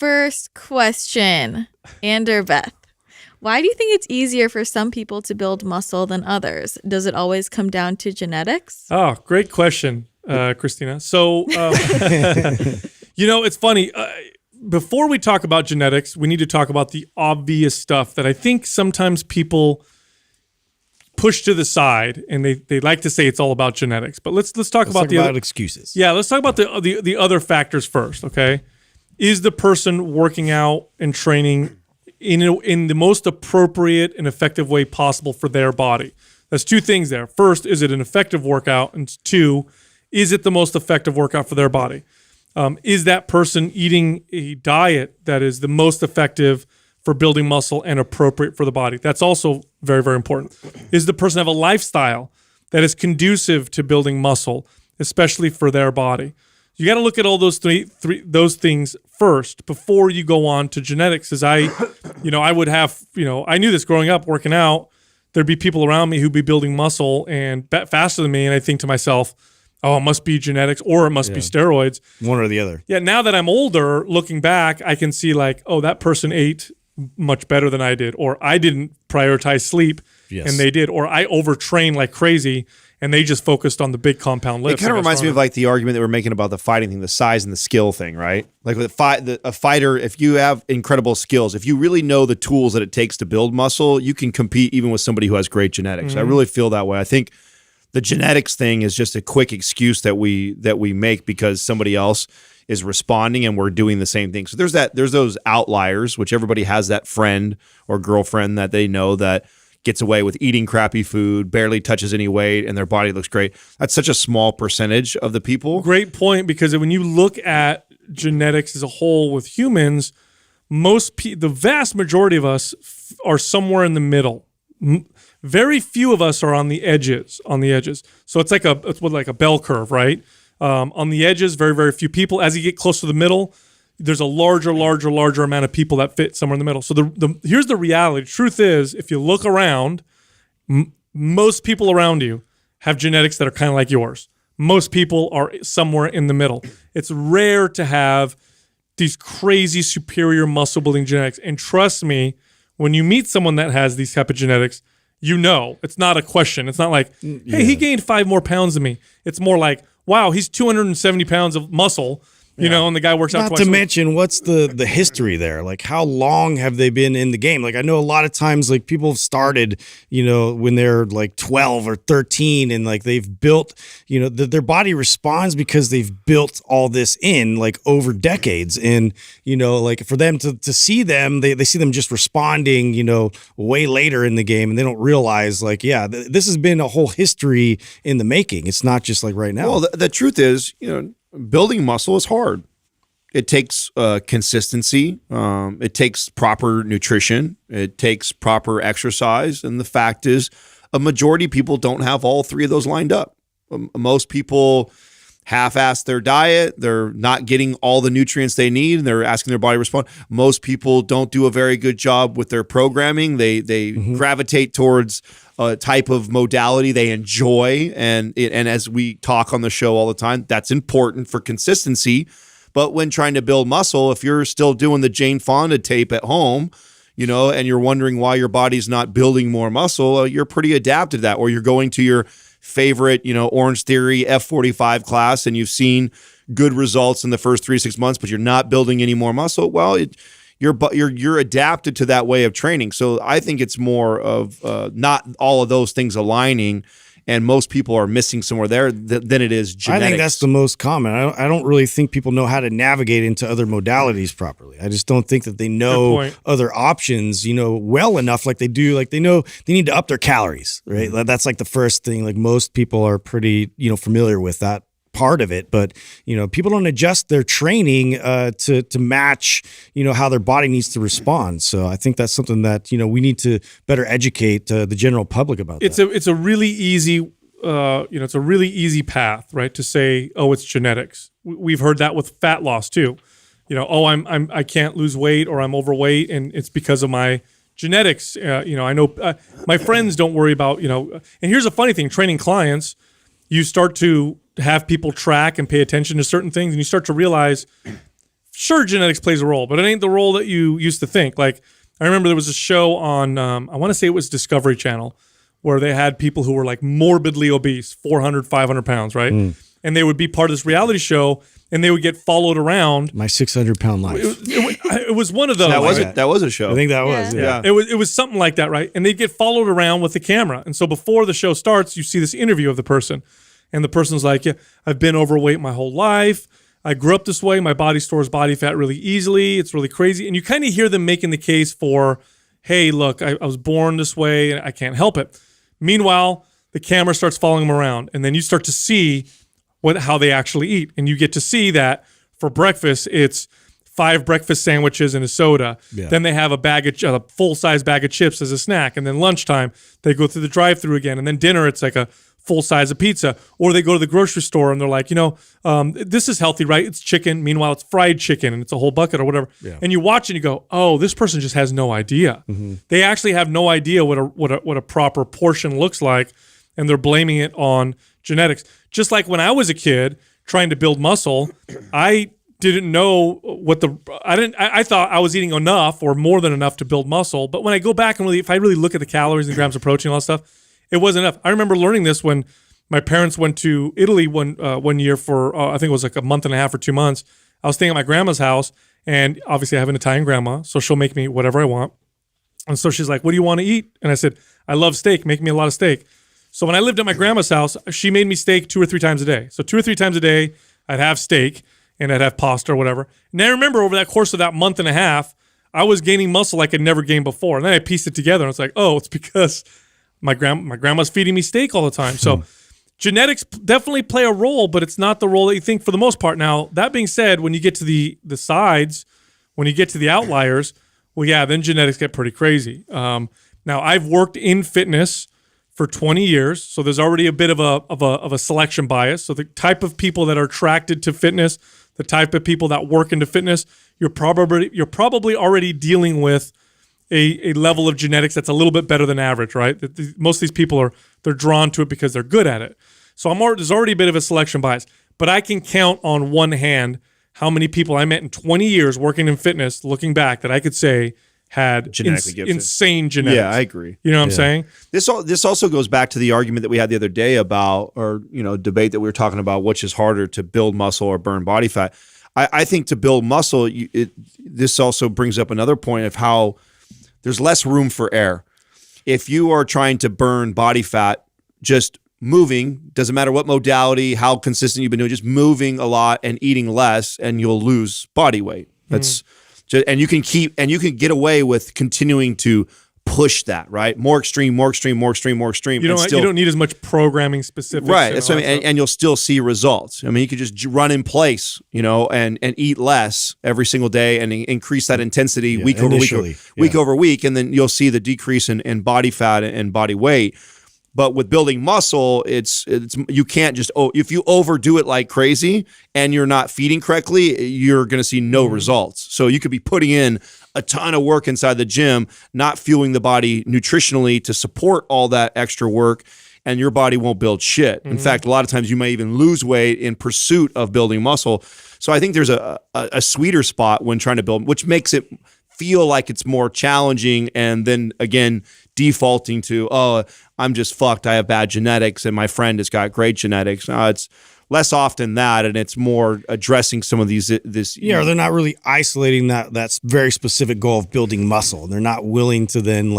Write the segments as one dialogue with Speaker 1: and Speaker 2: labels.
Speaker 1: First question, Ander Beth. Why do you think it's easier for some people to build muscle than others? Does it always come down to genetics?
Speaker 2: Oh, great question, Christina. So, it's funny. Before we talk about genetics, we need to talk about the obvious stuff that I think sometimes people push to the side, and they like to say it's all about genetics. But let's talk about the other
Speaker 3: excuses.
Speaker 2: Yeah, let's talk about the other factors first. Okay, is the person working out and training in the most appropriate and effective way possible for their body? That's two things there. First, is it an effective workout? And two, is it the most effective workout for their body? Is that person eating a diet that is the most effective for building muscle and appropriate for the body? That's also very, very important. Is the person have a lifestyle that is conducive to building muscle, especially for their body? You got to look at all those those things first before you go on to genetics. As I would have, I knew this growing up, working out, there'd be people around me who'd be building muscle and faster than me. And I think to myself, oh, it must be genetics or it must be steroids.
Speaker 3: One or the other.
Speaker 2: Yeah. Now that I'm older, looking back, I can see like, oh, that person ate much better than I did, or I didn't prioritize sleep and they did, or I overtrained like crazy and they just focused on the big compound lifts.
Speaker 4: It kind of reminds me of like the argument that we're making about the fighting thing, the size and the skill thing, right? Like with a fighter, if you have incredible skills, if you really know the tools that it takes to build muscle, you can compete even with somebody who has great genetics. Mm-hmm. I really feel that way. I think the genetics thing is just a quick excuse that we make because somebody else is responding and we're doing the same thing. So there's those outliers, which everybody has that friend or girlfriend that they know that gets away with eating crappy food, barely touches any weight, and their body looks great. That's such a small percentage of the people.
Speaker 2: Great point, because when you look at genetics as a whole with humans, the vast majority of us are somewhere in the middle. Very few of us are on the edges. So it's like a bell curve, right? On the edges, very, very few people. As you get close to the middle, there's a larger amount of people that fit somewhere in the middle. So here's the reality. Truth is, if you look around, most people around you have genetics that are kind of like yours. Most people are somewhere in the middle. It's rare to have these crazy superior muscle building genetics. And trust me, when you meet someone that has these type of genetics, it's not a question. It's not like, hey, he gained 5 more pounds than me. It's more like, wow, he's 270 pounds of muscle. And the guy works out twice a week.
Speaker 3: Not to mention, what's the history there? Like, how long have they been in the game? Like, I know a lot of times, like, people have started, when they're like 12 or 13, and like they've built, their body responds because they've built all this in like over decades. And, like for them to see them, they see them just responding, way later in the game, and they don't realize like, this has been a whole history in the making. It's not just like right now.
Speaker 4: Well, the truth is, building muscle is hard. It takes consistency. It takes proper nutrition. It takes proper exercise. And the fact is, a majority of people don't have all 3 of those lined up. Most people half-ass their diet. They're not getting all the nutrients they need, and they're asking their body to respond. Most people don't do a very good job with their programming. They gravitate towards a type of modality they enjoy, and as we talk on the show all the time, that's important for consistency. But when trying to build muscle, if you're still doing the Jane Fonda tape at home, and you're wondering why your body's not building more muscle, you're pretty adapted to that. Or you're going to your favorite, Orange Theory F45 class, and you've seen good results in the first 3 to 6 months, but you're not building any more muscle. Well, you're adapted to that way of training. So I think it's more of not all of those things aligning, and most people are missing somewhere there than it is genetics.
Speaker 3: I think that's the most common. I don't really think people know how to navigate into other modalities properly. I just don't think that they know other options, well enough. Like they do, like they know they need to up their calories, right? Mm-hmm. That's like the first thing. Like most people are pretty, familiar with that part of it, but people don't adjust their training to match how their body needs to respond. So I think that's something that we need to better educate the general public about. It's
Speaker 2: a really easy it's a really easy path, right, to say, oh, it's genetics. We've heard that with fat loss too. I can't lose weight, or I'm overweight and it's because of my genetics. I know my friends don't worry about and here's a funny thing, training clients, you start to have people track and pay attention to certain things, and you start to realize sure, genetics plays a role, but it ain't the role that you used to think. Like, I remember there was a show on, I want to say it was Discovery Channel, where they had people who were like morbidly obese, 400, 500 pounds, right? And they would be part of this reality show, and they would get followed around.
Speaker 3: My 600-pound life.
Speaker 2: It was one of those.
Speaker 4: That was a show.
Speaker 3: I think that was. Yeah.
Speaker 2: It was something like that, right? And they'd get followed around with the camera. And so before the show starts, you see this interview of the person. And the person's like, yeah, I've been overweight my whole life. I grew up this way. My body stores body fat really easily. It's really crazy. And you kind of hear them making the case for, hey, look, I was born this way and I can't help it. Meanwhile, the camera starts following them around. And then you start to see how they actually eat. And you get to see that for breakfast, it's 5 breakfast sandwiches and a soda. Yeah. Then they have a full-size bag of chips as a snack. And then lunchtime, they go through the drive-thru again. And then dinner, it's like a full size of pizza. Or they go to the grocery store and they're like, this is healthy, right? It's chicken. Meanwhile, it's fried chicken and it's a whole bucket or whatever. Yeah. And you watch and you go, oh, this person just has no idea. Mm-hmm. They actually have no idea what a proper portion looks like, and they're blaming it on genetics. Just like when I was a kid trying to build muscle, I didn't know I thought I was eating enough or more than enough to build muscle. But when I go back and if I really look at the calories and grams of protein and all that stuff, it wasn't enough. I remember learning this when my parents went to Italy one year for, I think it was like a month and a half or 2 months. I was staying at my grandma's house, and obviously I have an Italian grandma, so she'll make me whatever I want. And so she's like, what do you want to eat? And I said, I love steak. Make me a lot of steak. So when I lived at my grandma's house, she made me steak 2 or 3 times a day. So 2 or 3 times a day, I'd have steak, and I'd have pasta or whatever. And I remember over that course of that month and a half, I was gaining muscle like I'd never gained before. And then I pieced it together, and it's like, oh, it's because my grandma's feeding me steak all the time. So genetics definitely play a role, but it's not the role that you think for the most part. Now, that being said, when you get to the sides, when you get to the outliers, well, yeah, then genetics get pretty crazy. Now, I've worked in fitness for 20 years, so there's already a bit of a selection bias. So the type of people that are attracted to fitness, the type of people that work into fitness, you're probably already dealing with a level of genetics that's a little bit better than average, right? Most of these people they're drawn to it because they're good at it. So there's already a bit of a selection bias. But I can count on one hand how many people I met in 20 years working in fitness, looking back, that I could say had insane genetics.
Speaker 4: Yeah, I agree.
Speaker 2: You know what I'm saying?
Speaker 4: This also goes back to the argument that we had the other day about, or debate that we were talking about, which is harder to build muscle or burn body fat. I think to build muscle, this also brings up another point of how there's less room for error. If you are trying to burn body fat, just moving, doesn't matter what modality, how consistent you've been doing, just moving a lot and eating less, and you'll lose body weight. That's just, and you can get away with continuing to push that, right? More extreme. You don't need as much programming specifics. Right. That's what I mean. And you'll still see results. I mean, you could just run in place, and eat less every single day and increase that intensity week over week. And then you'll see the decrease in body fat and body weight. But with building muscle, it's you can't just, if you overdo it like crazy and you're not feeding correctly, you're going to see no results. So you could be putting in a ton of work inside the gym, not fueling the body nutritionally to support all that extra work, and your body won't build shit. In fact, a lot of times you may even lose weight in pursuit of building muscle. So I think there's a sweeter spot when trying to build, which makes it feel like it's more challenging, and then again defaulting to, oh, I'm just fucked, I have bad genetics, and my friend has got great genetics. It's less often that, and it's more addressing some of these.
Speaker 3: Or they're not really isolating that's very specific goal of building muscle. They're not willing to then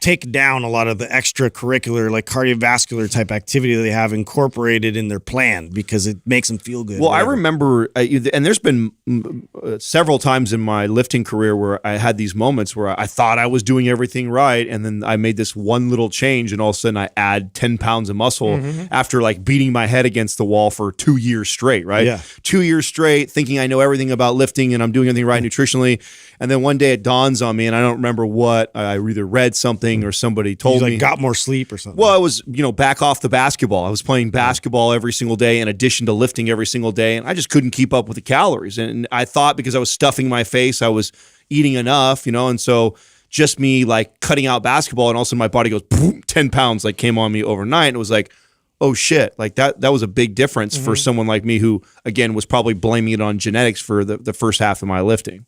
Speaker 3: take down a lot of the extracurricular, like cardiovascular type activity that they have incorporated in their plan because it makes them feel good.
Speaker 4: Well, I remember, and there's been several times in my lifting career where I had these moments where I thought I was doing everything right, and then I made this one little change, and all of a sudden I add 10 pounds of muscle after beating my head against the wall for 2 years straight, right? Yeah. 2 years straight, thinking I know everything about lifting and I'm doing everything right nutritionally. And then one day it dawns on me, and I don't remember what, I either read something or somebody told me.
Speaker 3: Got more sleep or something.
Speaker 4: Well, I was, back off the basketball. I was playing basketball every single day in addition to lifting every single day, and I just couldn't keep up with the calories. And I thought because I was stuffing my face, I was eating enough, and so just me cutting out basketball, and all of a sudden my body goes, boom, 10 pounds came on me overnight. And it was like, oh shit, like that was a big difference for someone like me who, again, was probably blaming it on genetics for the first half of my lifting.